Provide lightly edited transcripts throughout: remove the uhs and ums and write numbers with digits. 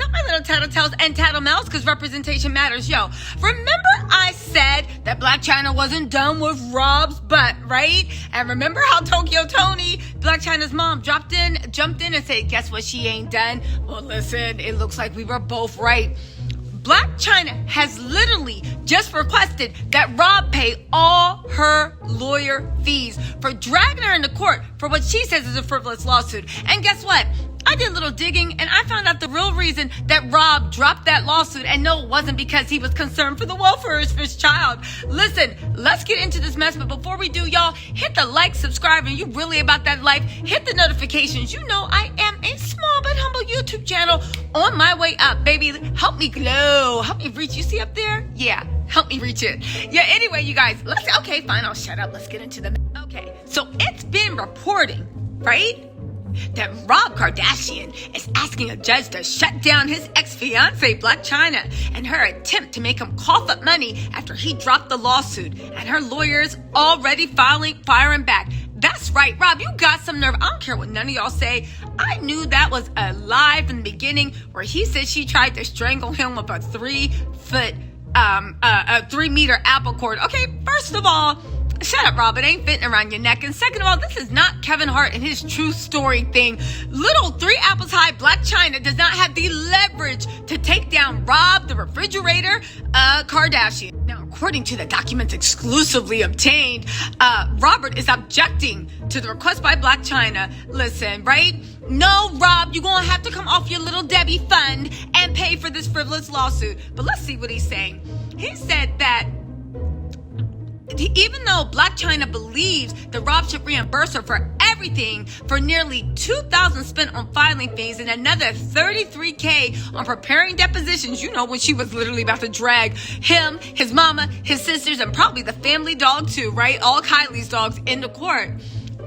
up, my little tattletales and tattlemouths? Because representation matters. Yo, remember I said that Blac Chyna wasn't done with Rob's butt, right? And remember how Tokyo Tony, Blac Chyna's mom, jumped in and said, guess what, she ain't done? Well, listen, it looks like we were both right. Blac Chyna has literally just requested that Rob pay all her lawyer fees for dragging her into court for what she says is a frivolous lawsuit. And guess what? I did a little digging and I found out the real reason that Rob dropped that lawsuit. And no, it wasn't because he was concerned for the welfare of his child. Listen, let's get into this mess. But before we do, y'all, hit the like, subscribe, and you really about that life. Hit the notifications. You know I am a small but humble YouTube channel on my way up, baby. Help me glow. Help me reach. You see up there? Yeah, help me reach it. Yeah, anyway, you guys, okay, fine, I'll shut up. Let's get into the Okay, so it's been reporting, right, that Rob Kardashian is asking a judge to shut down his ex-fiancee, Blac Chyna, and her attempt to make him cough up money after he dropped the lawsuit. And her lawyers already firing back. That's right, Rob, you got some nerve. I don't care what none of y'all say. I knew that was a lie from the beginning where he said she tried to strangle him with a 3-meter apple cord. Okay, first of all, shut up, Rob. It ain't fitting around your neck. And second of all, this is not Kevin Hart and his true story thing. Little 3 apples high Blac Chyna does not have the leverage to take down Rob, the refrigerator, Kardashian. Now, according to the documents exclusively obtained, Robert is objecting to the request by Blac Chyna. Listen, right? No, Rob, you're going to have to come off your little Debbie fund and pay for this frivolous lawsuit. But let's see what he's saying. He said that even though Blac Chyna believes that Rob should reimburse her for everything, for nearly $2,000 spent on filing fees and another $33,000 on preparing depositions, you know, when she was literally about to drag him, his mama, his sisters, and probably the family dog too, right? All Kylie's dogs into court.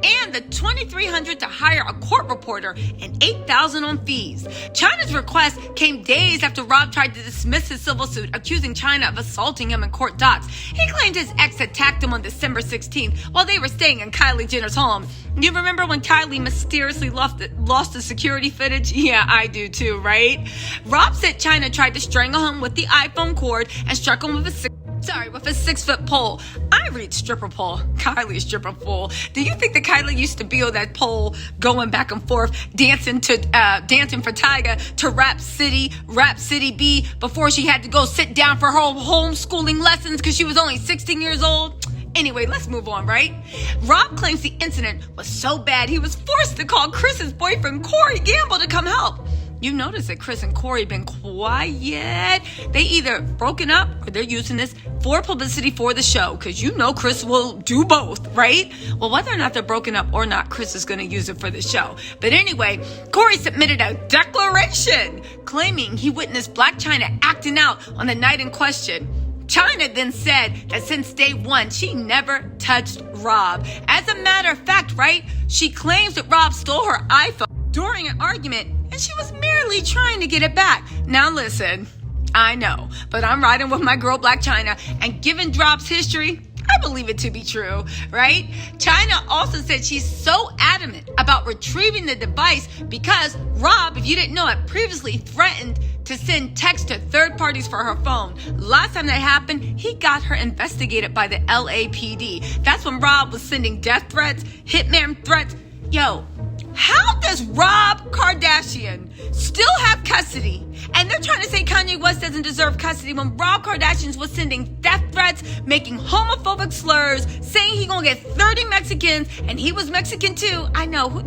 And the $2,300 to hire a court reporter and $8,000 on fees. Chyna's request came days after Rob tried to dismiss his civil suit, accusing Chyna of assaulting him in court docks. He claimed his ex attacked him on December 16th while they were staying in Kylie Jenner's home. You remember when Kylie mysteriously lost the security footage? Yeah, I do too, right? Rob said Chyna tried to strangle him with the iPhone cord and struck him with a 6-foot pole. I read stripper pole. Kylie's stripper pole. Do you think that Kylie used to be on that pole going back and forth, dancing for Tyga to Rap City B before she had to go sit down for her homeschooling lessons because she was only 16 years old? Anyway, let's move on, right? Rob claims the incident was so bad he was forced to call Chris's boyfriend Corey Gamble to come help. You notice that Chris and Corey been quiet. They either broken up or they're using this for publicity for the show, because you know Chris will do both, right? Well, whether or not they're broken up or not, Chris is going to use it for the show. But anyway, Corey submitted a declaration claiming he witnessed Blac Chyna acting out on the night in question. Chyna then said that since day one, she never touched Rob. As a matter of fact, right, she claims that Rob stole her iPhone during an argument, and she was merely trying to get it back. Now listen, I know, but I'm riding with my girl Blac Chyna, and given Rob's history, I believe it to be true, right? Chyna also said she's so adamant about retrieving the device because Rob, if you didn't know, had previously threatened to send texts to third parties for her phone. Last time that happened, he got her investigated by the LAPD. That's when Rob was sending death threats, hitman threats. Yo, how does Rob Kardashian still have custody? And they're trying to say Kanye West doesn't deserve custody when Rob Kardashian was sending death threats, making homophobic slurs, saying he gonna get 30 Mexicans, and he was Mexican too. I know,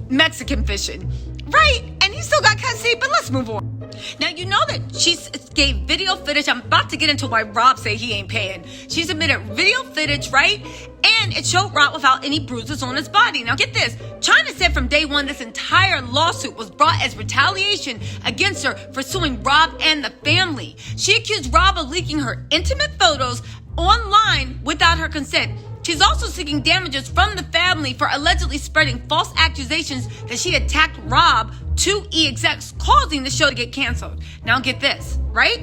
Mexican fishing, right? And he still got custody, but let's move on. Now, you know that she gave video footage. I'm about to get into why Rob say he ain't paying. She submitted video footage, right? And it showed Rob without any bruises on his body. Now, get this. Chyna said from day one, this entire lawsuit was brought as retaliation against her for suing Rob and the family. She accused Rob of leaking her intimate photos online without her consent. She's also seeking damages from the family for allegedly spreading false accusations that she attacked Rob to E-execs, causing the show to get canceled. Now get this, right?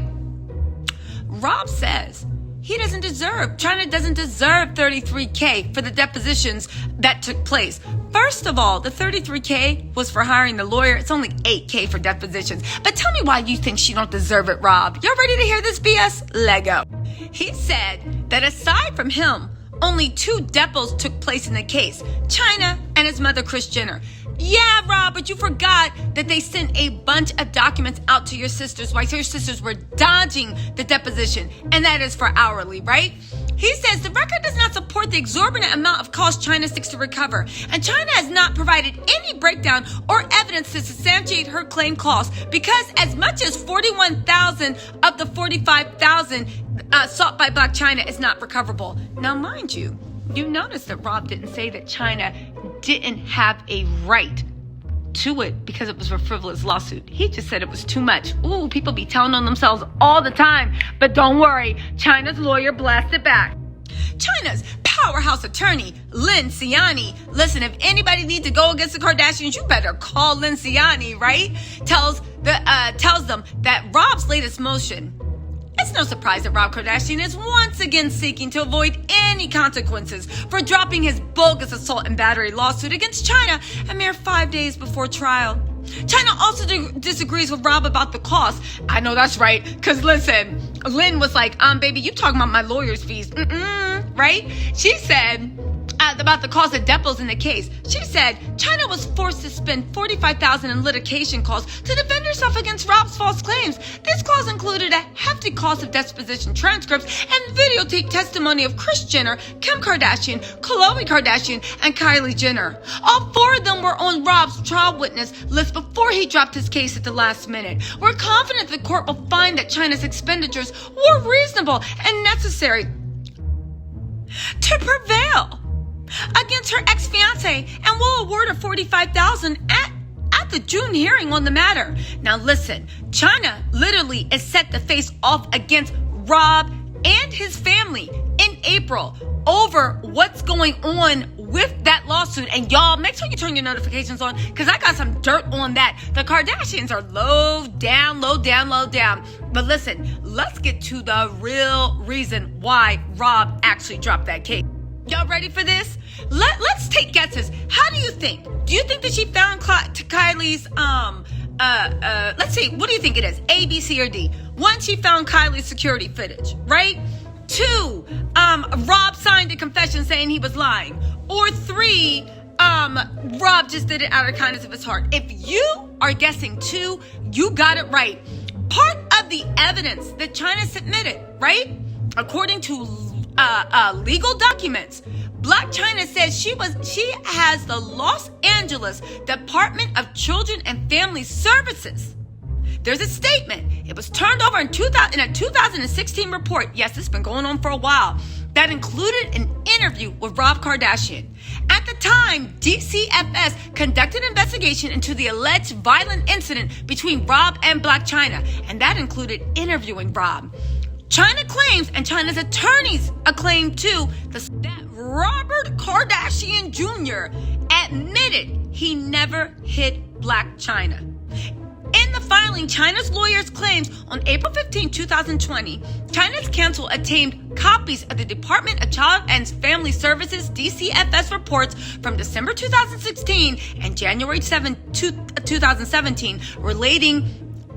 Rob says he doesn't deserve. Chyna doesn't deserve $33K for the depositions that took place. First of all, the $33K was for hiring the lawyer. It's only $8K for depositions. But tell me why you think she don't deserve it, Rob. Y'all ready to hear this BS? Lego. He said that aside from him, only 2 depots took place in the case, Chyna and his mother, Kris Jenner. Yeah, Rob, but you forgot that they sent a bunch of documents out to your sisters while your sisters were dodging the deposition, and that is for hourly, right? He says the record does not support the exorbitant amount of cost Chyna seeks to recover, and Chyna has not provided any breakdown or evidence to substantiate her claim costs because as much as $41,000 of the $45,000 sought by Blac Chyna is not recoverable. Now, mind you, you notice that Rob didn't say that Chyna didn't have a right to it because it was a frivolous lawsuit. He just said it was too much. Ooh, people be telling on themselves all the time. But don't worry, Chyna's lawyer blasted back. Chyna's powerhouse attorney, Lynn Ciani. Listen, if anybody needs to go against the Kardashians, you better call Lynn Ciani, right? Tells them that Rob's latest motion. It's no surprise that Rob Kardashian is once again seeking to avoid any consequences for dropping his bogus assault and battery lawsuit against Chyna a mere 5 days before trial. Chyna also disagrees with Rob about the cost. I know that's right, because listen, Lynn was like, baby, you talking about my lawyer's fees. Right? She said about the cost of depots in the case. She said Chyna was forced to spend $45,000 in litigation costs to defend herself against Rob's false claims. This cost included a hefty cost of deposition transcripts and videotape testimony of Kris Jenner, Kim Kardashian, Khloe Kardashian, and Kylie Jenner. All 4 of them were on Rob's trial witness list before he dropped his case at the last minute. We're confident the court will find that Chyna's expenditures were reasonable and necessary to prevail against her ex-fiance and will award her $45,000 at the June hearing on the matter. Now listen, Chyna literally is set to face off against Rob and his family in April over what's going on with that lawsuit. And y'all, make sure you turn your notifications on because I got some dirt on that. The Kardashians are low down. But listen, let's get to the real reason why Rob actually dropped that case. Y'all ready for this? Let's take guesses. How do you think? Do you think that she found Kylie's, let's see, what do you think it is? A, B, C, or D? 1, she found Kylie's security footage, right? 2, Rob signed a confession saying he was lying. Or 3, Rob just did it out of kindness of his heart. If you are guessing 2, you got it right. Part of the evidence that Chyna submitted, right? According to legal documents, Blac Chyna says she has the Los Angeles Department of Children and Family Services. There's a statement. It was turned over in a 2016 report. Yes, it's been going on for a while. That included an interview with Rob Kardashian. At the time, DCFS conducted an investigation into the alleged violent incident between Rob and Blac Chyna, and that included interviewing Rob. Chyna claims, and Chyna's attorneys claim too, that Robert Kardashian Jr. admitted he never hit Blac Chyna. In the filing, Chyna's lawyers claims on April 15, 2020, Chyna's counsel obtained copies of the Department of Child and Family Services DCFS reports from December 2016 and January 7, 2017 relating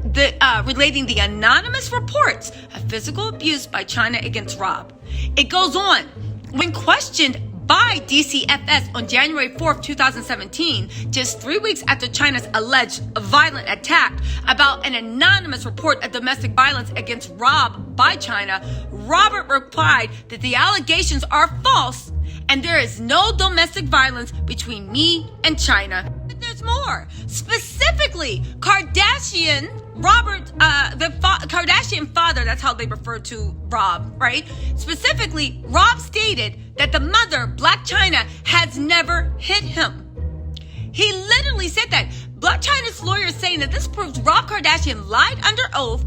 the anonymous reports of physical abuse by Chyna against Rob. It goes on. When questioned by DCFS on January 4th, 2017, just 3 weeks after Chyna's alleged violent attack about an anonymous report of domestic violence against Rob by Chyna, Robert replied that the allegations are false and there is no domestic violence between me and Chyna. But there's more. Specifically, Kardashian father, that's how they refer to Rob, right? Specifically, Rob stated that the mother, Blac Chyna, has never hit him. He literally said that. Blac Chyna's lawyer is saying that this proves Rob Kardashian lied under oath,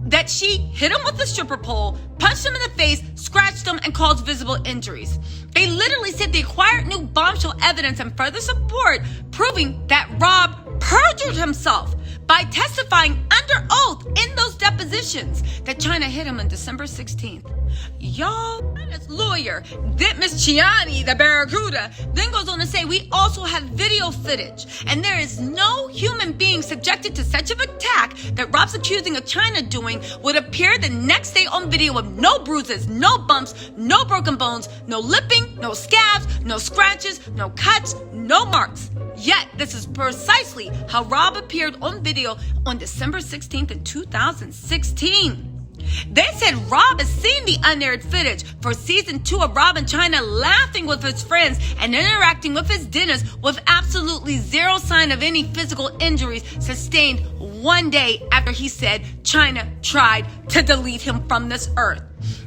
that she hit him with a stripper pole, punched him in the face, scratched him, and caused visible injuries. They literally said they acquired new bombshell evidence and further support, proving that Rob perjured himself by testifying under oath in those depositions that Chyna hit him on December 16th. Y'all, Chyna's lawyer, Blac Chyna, the Barracuda, then goes on to say we also have video footage, and there is no human being subjected to such an attack that Rob's accusing of Chyna doing would appear the next day on video with no bruises, no bumps, no broken bones, no lipping, no scabs, no scratches, no cuts, no marks. Yet, this is precisely how Rob appeared on video on December 16th in 2016. They said Rob has seen the unaired footage for season 2 of Rob and Chyna laughing with his friends and interacting with his dinners with absolutely zero sign of any physical injuries sustained one day after he said Chyna tried to delete him from this earth.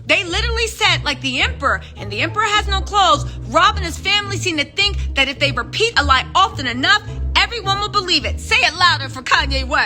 They literally said, like the emperor, and the emperor has no clothes, Rob and his family seem to think that if they repeat a lie often enough, everyone will believe it. Say it louder for Kanye West.